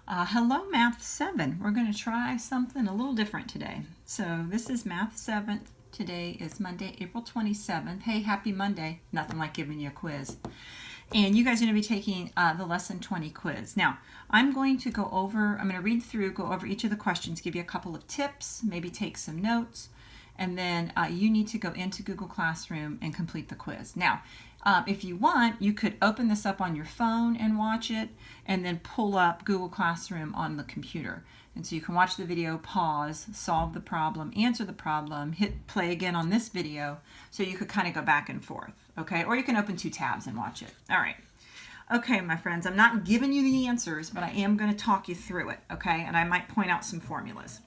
Hello, Math 7. We're going to try something a little different today. So this is Math 7. Today is Monday, April 27th. Hey, happy Monday. Nothing like giving you a quiz. And you guys are going to be taking the Lesson 20 quiz. Now, I'm going to read through, go over each of the questions, give you a couple of tips, maybe take some notes, and then you need to go into Google Classroom and complete the quiz. Now, if you want, you could open this up on your phone and watch it, and then pull up Google Classroom on the computer. And so you can watch the video, pause, solve the problem, answer the problem, hit play again on this video, so you could kind of go back and forth, okay? Or you can open two tabs and watch it. All right. Okay, my friends, I'm not giving you the answers, but I am going to talk you through it, okay? And I might point out some formulas.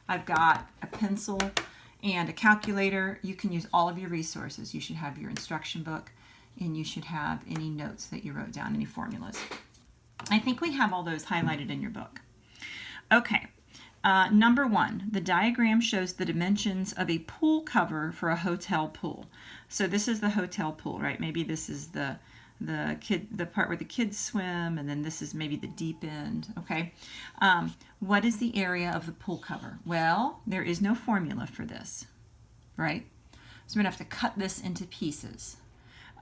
I've got a pencil and a calculator. You can use all of your resources. You should have your instruction book, and you should have any notes that you wrote down, any formulas. I think we have all those highlighted in your book. Okay, number one, the diagram shows the dimensions of a pool cover for a hotel pool. So this is the hotel pool, right? Maybe this is the part where the kids swim, and then this is maybe the deep end, okay? What is the area of the pool cover? Well, there is no formula for this, right? So we're gonna have to cut this into pieces.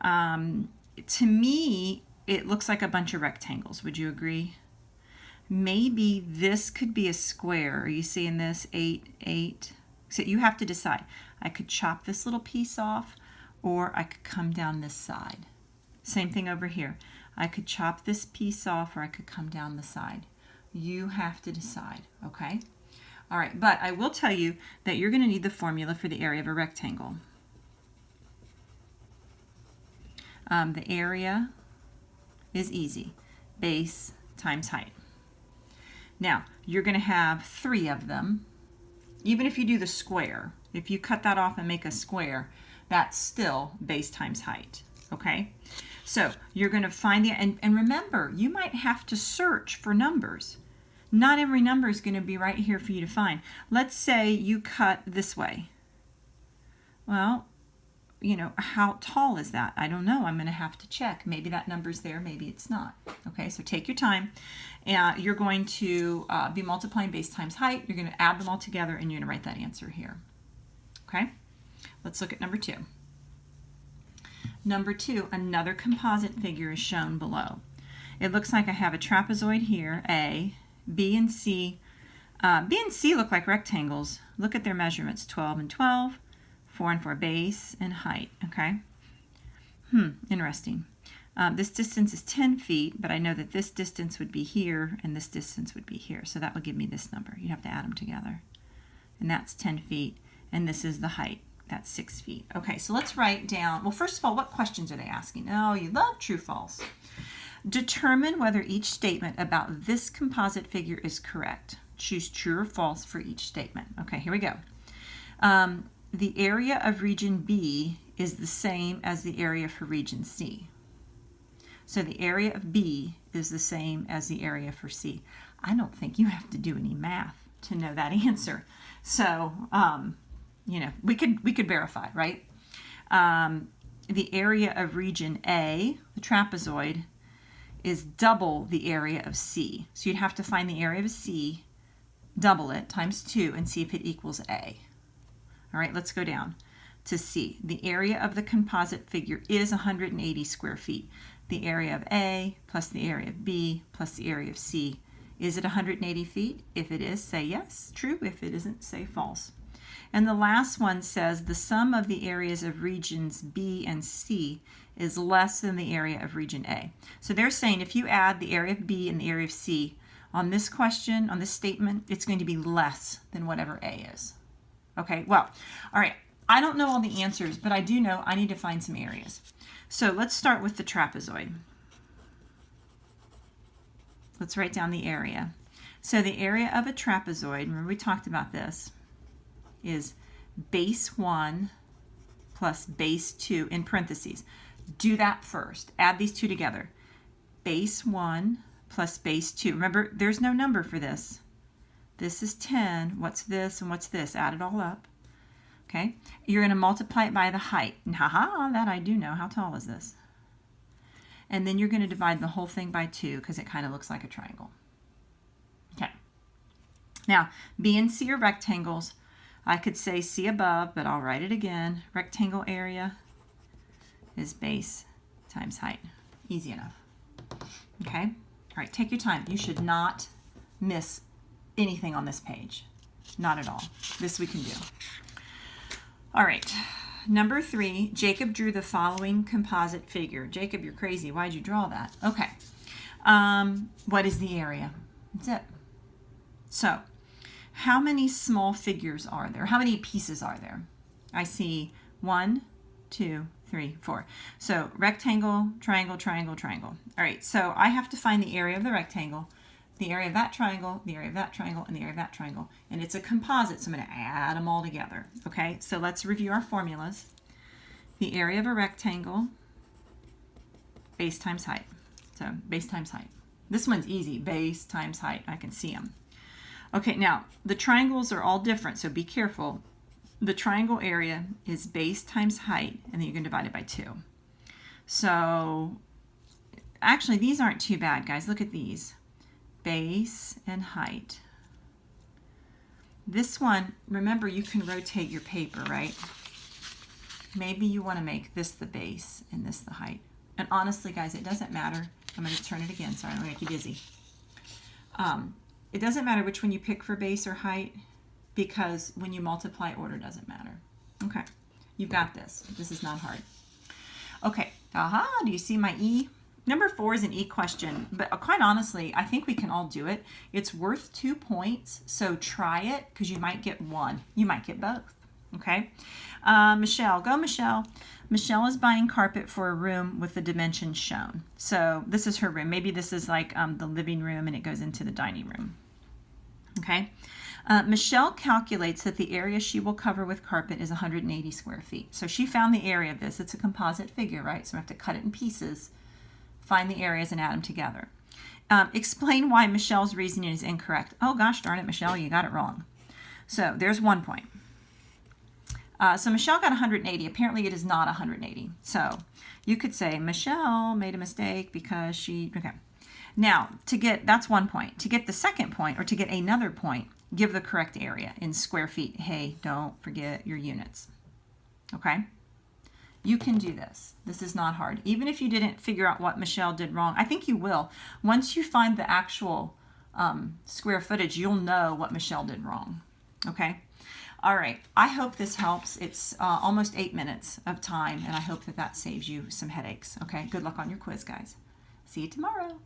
To me, it looks like a bunch of rectangles. Would you agree? Maybe this could be a square. Are you seeing this? 8, 8. So you have to decide. I could chop this little piece off, or I could come down this side. Same thing over here. I could chop this piece off, or I could come down the side. You have to decide, okay? All right, but I will tell you that you're going to need the formula for the area of a rectangle. The area is easy. Base times height. Now, you're going to have 3 of them. Even if you do the square, if you cut that off and make a square, that's still base times height, okay? So you're going to find and remember, you might have to search for numbers. Not every number is going to be right here for you to find. Let's say you cut this way. Well, you know, how tall is that? I don't know. I'm going to have to check. Maybe that number's there, maybe it's not. Okay, so take your time. You're going to be multiplying base times height. You're going to add them all together, and you're going to write that answer here. Okay, let's look at number 2. Number 2, another composite figure is shown below. It looks like I have a trapezoid here, A, B and C. B and C look like rectangles. Look at their measurements, 12 and 12. 4 and 4 base and height, okay? Interesting. This distance is 10 feet, but I know that this distance would be here and this distance would be here. So that would give me this number. You'd have to add them together. And that's 10 feet, and this is the height. That's 6 feet. Okay, so let's write down, well, first of all, what questions are they asking? Oh, you love true, false. Determine whether each statement about this composite figure is correct. Choose true or false for each statement. Okay, here we go. The area of region B is the same as the area for region C. So the area of B is the same as the area for C. I don't think you have to do any math to know that answer. So, you know, we could verify, right? The area of region A, the trapezoid, is double the area of C. So you'd have to find the area of C, double it, times 2, and see if it equals A. All right, let's go down to C. The area of the composite figure is 180 square feet. The area of A plus the area of B plus the area of C. Is it 180 feet? If it is, say yes, true. If it isn't, say false. And the last one says the sum of the areas of regions B and C is less than the area of region A. So they're saying if you add the area of B and the area of C on this question, on this statement, it's going to be less than whatever A is. Okay, well, all right, I don't know all the answers, but I do know I need to find some areas. So let's start with the trapezoid. Let's write down the area. So the area of a trapezoid, remember we talked about this, is base 1 plus base 2 in parentheses. Do that first. Add these two together. Base 1 plus base 2. Remember, there's no number for this. This is 10. What's this and what's this? Add it all up. Okay. You're going to multiply it by the height. And haha, that I do know. How tall is this? And then you're going to divide the whole thing by 2 because it kind of looks like a triangle. Now, B and C are rectangles. I could say C above, but I'll write it again. Rectangle area is base times height. Easy enough. Okay? All right, take your time. You should not miss anything on this page. Not at all. This we can do. All right. Number 3, Jacob drew the following composite figure. Jacob, you're crazy. Why'd you draw that? Okay. What is the area? That's it. So, how many small figures are there? How many pieces are there? I see 1, 2, 3, 4. So, rectangle, triangle, triangle, triangle. All right, so I have to find the area of the rectangle, the area of that triangle, the area of that triangle, and the area of that triangle. And it's a composite, so I'm going to add them all together. Okay, so let's review our formulas. The area of a rectangle, base times height. So base times height. This one's easy, base times height. I can see them. Okay, now the triangles are all different, so be careful. The triangle area is base times height, and then you can divide it by 2. So actually, these aren't too bad, guys. Look at these. Base and height. This one, remember, you can rotate your paper, right? Maybe you want to make this the base and this the height. And honestly, guys, it doesn't matter. I'm going to turn it again. Sorry, I'm going to make you dizzy. It doesn't matter which one you pick for base or height, because when you multiply, order doesn't matter. Okay, you've got this. This is not hard. Okay, do you see my E? Number 4 is an E question, but quite honestly, I think we can all do it. It's worth 2 points, so try it, because you might get 1. You might get both. Okay, Michelle, go Michelle. Michelle is buying carpet for a room with the dimensions shown. So this is her room. Maybe this is like the living room and it goes into the dining room. Okay, Michelle calculates that the area she will cover with carpet is 180 square feet. So she found the area of this. It's a composite figure, right? So we have to cut it in pieces, find the areas, and add them together. Explain why Michelle's reasoning is incorrect. Oh gosh darn it, Michelle, you got it wrong. So there's 1 point. So Michelle got 180. Apparently it is not 180. So you could say Michelle made a mistake because she, okay. Now, that's 1 point. To get the second point, or to get another point, give the correct area in square feet. Hey, don't forget your units. Okay? You can do this. This is not hard. Even if you didn't figure out what Michelle did wrong, I think you will. Once you find the actual square footage, you'll know what Michelle did wrong. Okay? All right, I hope this helps. It's almost 8 minutes of time, and I hope that saves you some headaches. Okay, good luck on your quiz, guys. See you tomorrow.